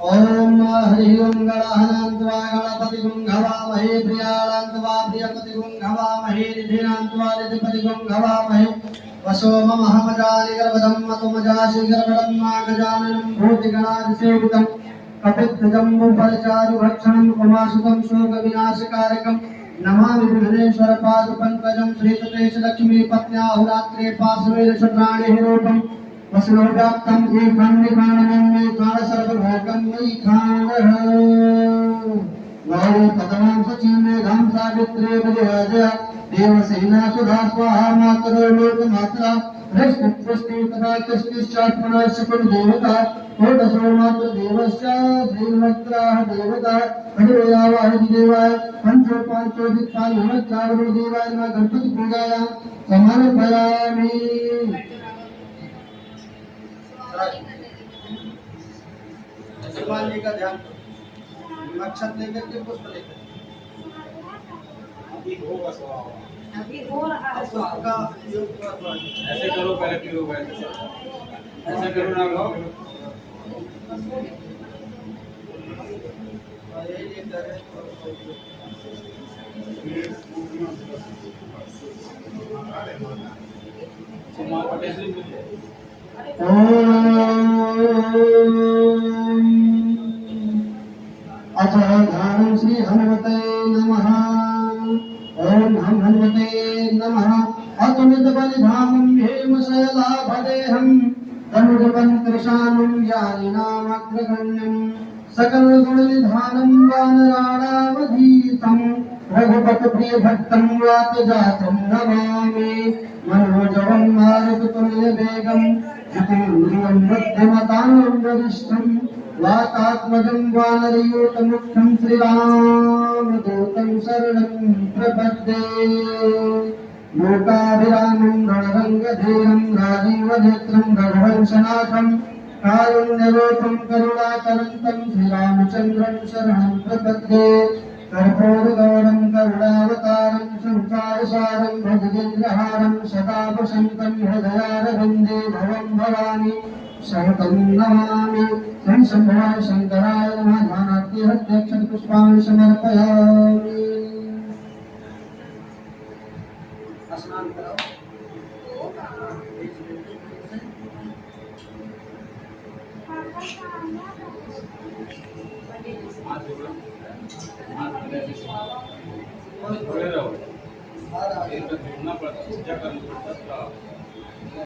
ओम हरि ओम गणाहनन्त्वा गणपति गुंघवामहे प्रियाणन्त्वा प्रियपति गुंघवामहे निधिनान्त्वा निधिपति गुंघवामहे वसो मम हमजानि गर्भदं मतुमजासि गर्भदं गजाननं भूतिगणादिसेवितं कपित्थजम्बुफलचारुभक्षणं कुमासुतं शोकविनाशकारकं नमामि विघ्नेश्वर पादपङ्कजं श्रीसुतेश लक्ष्मी पत्न्याहुरात्रे पार्श्वे शत्राणिरूपम् वसुलोव्याप्तम् एकं निबाणं मेकाण सर्वभोगं मैखाणः वायु पदमां सचीमेघां सावित्रे विजयाज देवसेना सुधा स्वाहा मातरो लोकमात्रा हृष्टपुष्टि तथा कृष्णश्चात्मना शकल देवता कोटसो मातृदेवश्च श्रीमत्राः देवता हरियावाह देवाय पंचोपांचोदिक्पालुनच्चावरो देवाय नमः गणपति पूजायां समर्पयामि। भगवान जी का ध्यान अक्षत लेकर के पुष्प लेकर अभी होगा स्वभाव अभी हो रहा है आपका ऐसे करो पहले फिर होगा ऐसे करो ना लो अथर्वधानं श्री हनुमते नमः। ओम हम हनुमते नमः। अतुलित बलिधामं हेमशैलाभदेहं तनुजपन्कृशानं यानिनामग्रगण्यं सकलगुणनिधानं वानराणामधीतं रघुपतिप्रियभक्तं वातजातं नमामि। मनोजवं मारुततुल्यवेगं जितेन्द्रियं बुद्धिमतां वरिष्ठं वातात्मजं वानरयूतमुख्यं श्रीरामदूतं शरणं प्रपद्ये। लोकाभिरामं रणरङ्गधीरं राजीवनेत्रं रघुवंशनाथं कारुण्यरूपं करुणाकरन्तं श्रीरामचन्द्रं शरणं प्रपद्ये। कर्पूरगौरं करुणावतारं संसारसारं भजगेन्द्रहारं सदापशन्तं हृदयारविन्दे भवं भवानि शङ्कं नमामि। श्री शम्भवाय शङ्कराय नमः। ध्यानार्थे हस्तेक्षं पुष्पाणि समर्पयामि। स्नान कराओ। थोड़े रहो एक तो ढूंढना पड़ता है क्या करना पड़ता है।